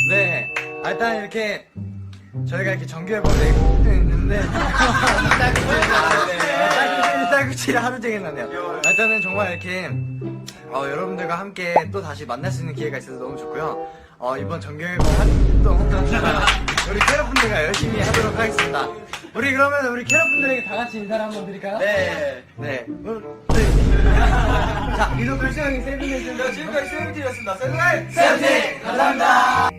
네, 일단 이렇게 저희가 이렇게 정규 앨범 내고 있는데 딸꾹질이 하루 종일 나네요. 일단은 정말 이렇게 여러분들과 함께 또 다시 만날 수 있는 기회가 있어서 너무 좋고요. 이번 정규 앨범 활동 우리 캐럿분들과 열심히 하도록 하겠습니다. 우리 그러면 우리 캐럿분들에게 다 같이 인사를 한번 드릴까요? 네. 네. 자, 이노클 수영이 세븐틴이었습니다. 지금까지 세븐틴이었습니다. 세븐틴! 감사합니다.